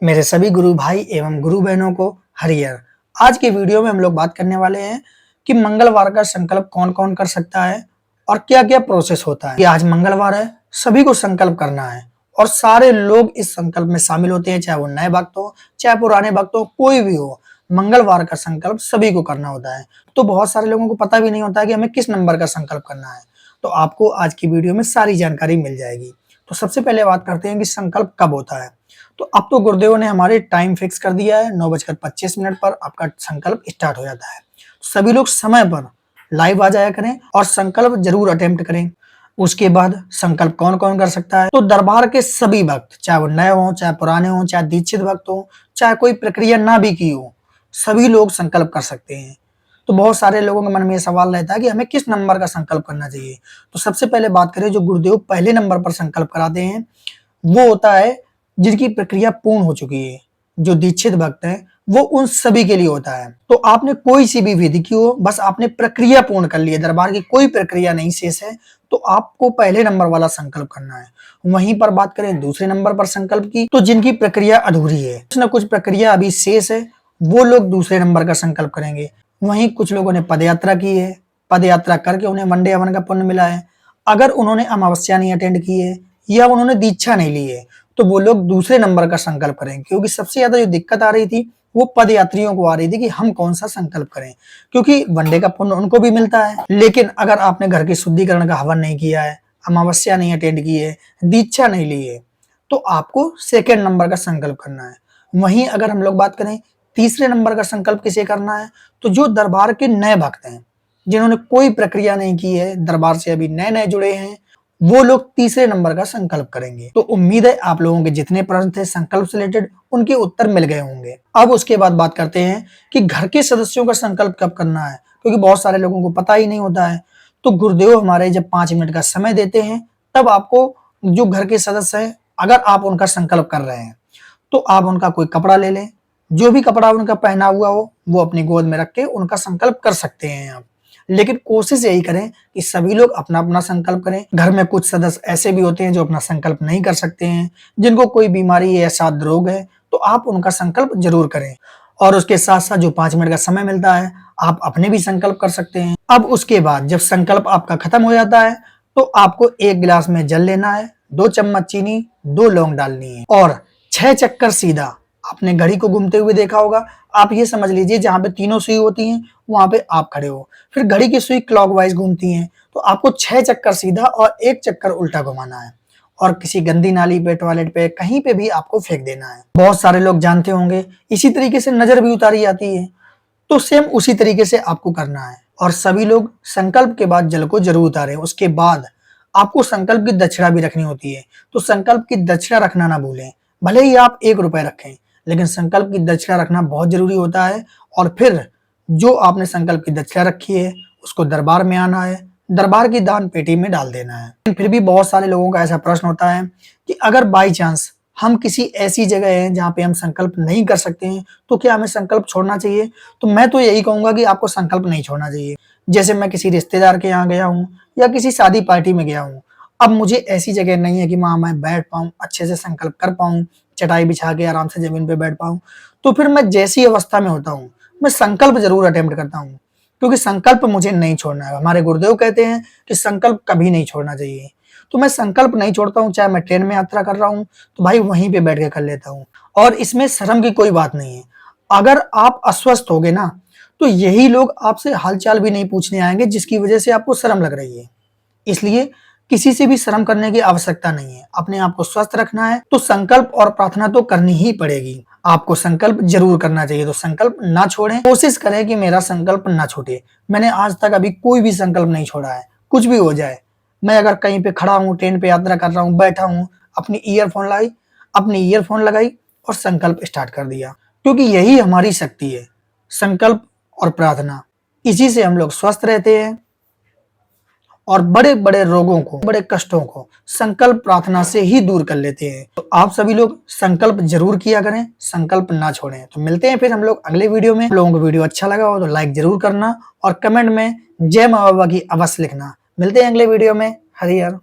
मेरे सभी गुरु भाई एवं गुरु बहनों को हरियर। आज की वीडियो में हम लोग बात करने वाले हैं कि मंगलवार का संकल्प कौन कौन कर सकता है और क्या क्या प्रोसेस होता है। कि आज मंगलवार है, सभी को संकल्प करना है और सारे लोग इस संकल्प में शामिल होते हैं, चाहे वो नए भक्त हो चाहे पुराने भक्त हो, कोई भी हो। मंगलवार का संकल्प सभी को करना होता है। तो बहुत सारे लोगों को पता भी नहीं होता है कि हमें किस नंबर का संकल्प करना है। तो आपको आज की वीडियो में सारी जानकारी मिल जाएगी। तो सबसे पहले बात करते हैं कि संकल्प कब होता है। तो अब तो गुरुदेव ने हमारे टाइम फिक्स कर दिया है, 9:25 पर आपका संकल्प स्टार्ट हो जाता है। सभी लोग समय पर लाइव आ जाया करें और संकल्प जरूर अटेम्प्ट करें। उसके बाद संकल्प कौन कौन कर सकता है, तो दरबार के सभी भक्त, चाहे वो नए हो चाहे पुराने हो, चाहे दीक्षित भक्त हो, चाहे कोई प्रक्रिया ना भी की हो, सभी लोग संकल्प कर सकते हैं। तो बहुत सारे लोगों के मन में ये सवाल रहता है कि हमें किस नंबर का संकल्प करना चाहिए। तो सबसे पहले बात करें, जो गुरुदेव पहले नंबर पर संकल्प कराते हैं वो होता है जिनकी प्रक्रिया पूर्ण हो चुकी है। जो दीक्षित भक्त हैं वो उन सभी के लिए होता है। तो आपने कोई सी भी विधि की हो, बस आपने प्रक्रिया पूर्ण कर ली है, दरबार की कोई प्रक्रिया नहीं शेष है, तो आपको पहले नंबर वाला संकल्प करना है। वहीं पर बात करें दूसरे नंबर पर संकल्प की, तो जिनकी प्रक्रिया अधूरी है, कुछ न कुछ प्रक्रिया अभी शेष है, वो लोग दूसरे नंबर का संकल्प करेंगे। वहीं कुछ लोगों ने पद यात्रा की है, पद यात्रा करके उन्हें वनडे हवन का पुण्य मिला है। अगर उन्होंने अमावस्या नहीं अटेंड की है या उन्होंने दीक्षा नहीं ली है, तो वो लोग दूसरे नंबर का संकल्प करें। क्योंकि सबसे ज्यादा जो दिक्कत आ रही थी वो पद यात्रियों को आ रही थी कि हम कौन सा संकल्प करें, क्योंकि वनडे का पुण्य उनको भी मिलता है। लेकिन अगर आपने घर के शुद्धिकरण का हवन नहीं किया है, अमावस्या नहीं अटेंड की है, दीक्षा नहीं ली है, तो आपको सेकेंड नंबर का संकल्प करना है। वहीं अगर हम लोग बात करें तीसरे नंबर का संकल्प किसे करना है, तो जो दरबार के नए भक्त हैं, जिन्होंने कोई प्रक्रिया नहीं की है, दरबार से अभी नए नए जुड़े हैं, वो लोग तीसरे नंबर का संकल्प करेंगे। तो उम्मीद है आप लोगों के जितने प्रश्न थे संकल्प से रिलेटेड, उनके उत्तर मिल गए होंगे। अब उसके बाद बात करते हैं कि घर के सदस्यों का संकल्प कब करना है, क्योंकि बहुत सारे लोगों को पता ही नहीं होता है। तो गुरुदेव हमारे जब 5 मिनट का समय देते हैं, तब आपको जो घर के सदस्य हैं, अगर आप उनका संकल्प कर रहे हैं, तो आप उनका कोई कपड़ा ले लें, जो भी कपड़ा उनका पहना हुआ हो वो अपनी गोद में रख के उनका संकल्प कर सकते हैं आप। लेकिन कोशिश यही करें कि सभी लोग अपना अपना संकल्प करें। घर में कुछ सदस्य ऐसे भी होते हैं जो अपना संकल्प नहीं कर सकते हैं, जिनको कोई बीमारी या साथ रोग है, तो आप उनका संकल्प जरूर करें। और उसके साथ साथ जो 5 मिनट का समय मिलता है, आप अपने भी संकल्प कर सकते हैं। अब उसके बाद जब संकल्प आपका खत्म हो जाता है, तो आपको 1 गिलास में जल लेना है, 2 चम्मच चीनी, 2 लौंग डालनी है और 6 चक्कर सीधा। आपने घड़ी को घूमते हुए देखा होगा, आप ये समझ लीजिए जहां पे तीनों सुई होती हैं वहां पे आप खड़े हो, फिर घड़ी की सुई क्लॉकवाइज घूमती हैं, तो आपको 6 चक्कर सीधा और 1 चक्कर उल्टा घुमाना है और किसी गंदी नाली पे, टॉयलेट पे, कहीं पे भी आपको फेंक देना है। बहुत सारे लोग जानते होंगे, इसी तरीके से नजर भी उतारी जाती है, तो सेम उसी तरीके से आपको करना है। और सभी लोग संकल्प के बाद जल को जरूर उतारें। उसके बाद आपको संकल्प की दक्षिणा भी रखनी होती है, तो संकल्प की दक्षिणा रखना ना भूलें। भले ही आप 1 रुपए रखें, लेकिन संकल्प की दक्षिणा रखना बहुत जरूरी होता है। और फिर जो आपने संकल्प की दक्षिणा रखी है उसको दरबार में आना है, दरबार की दान पेटी में डाल देना है। फिर भी बहुत सारे लोगों का ऐसा प्रश्न होता है कि अगर बाई चांस हम किसी ऐसी जगह हैं जहां पे हम संकल्प नहीं कर सकते हैं, तो क्या हमें संकल्प छोड़ना चाहिए? तो मैं तो यही कहूंगा कि आपको संकल्प नहीं छोड़ना चाहिए। जैसे मैं किसी रिश्तेदार के यहाँ गया हूँ या किसी शादी पार्टी में गया हूँ, अब मुझे ऐसी जगह नहीं है कि वहां मैं बैठ पाऊं, अच्छे से संकल्प कर पाऊं, चटाई बिछा के आराम से जमीन पे बैठ पाऊं, तो फिर मैं जैसी अवस्था में होता हूँ मैं संकल्प जरूर अटेम्प्ट करता हूँ, क्योंकि संकल्प मुझे नहीं छोड़ना है। हमारे गुरुदेव कहते हैं कि संकल्प कभी नहीं छोड़ना चाहिए। तो मैं संकल्प नहीं छोड़ता हूँ, चाहे मैं ट्रेन में यात्रा कर रहा हूँ तो भाई वहीं पे बैठ के कर लेता हूँ। और इसमें शर्म की कोई बात नहीं है। अगर आप अस्वस्थ होगे ना, तो यही लोग आपसे हालचाल भी नहीं पूछने आएंगे, जिसकी वजह से आपको शर्म लग रही है। इसलिए किसी से भी शर्म करने की आवश्यकता नहीं है। अपने आप को स्वस्थ रखना है तो संकल्प और प्रार्थना तो करनी ही पड़ेगी। आपको संकल्प जरूर करना चाहिए, तो संकल्प ना छोड़ें। कोशिश करें कि मेरा संकल्प ना छूटे। मैंने आज तक अभी कोई भी संकल्प नहीं छोड़ा है, कुछ भी हो जाए। मैं अगर कहीं पे खड़ा हूँ, ट्रेन पे यात्रा कर रहा हूँ, बैठा हूँ, अपनी ईयरफोन लगाई और संकल्प स्टार्ट कर दिया, क्योंकि यही हमारी शक्ति है, संकल्प और प्रार्थना। इसी से हम लोग स्वस्थ रहते हैं और बड़े बड़े रोगों को, बड़े कष्टों को संकल्प प्रार्थना से ही दूर कर लेते हैं। तो आप सभी लोग संकल्प जरूर किया करें, संकल्प ना छोड़ें। तो मिलते हैं फिर हम लोग अगले वीडियो में। लोगों को वीडियो अच्छा लगा हो तो लाइक जरूर करना और कमेंट में जय माँ बाबा की अवश्य लिखना। मिलते हैं अगले वीडियो में। हरिहर।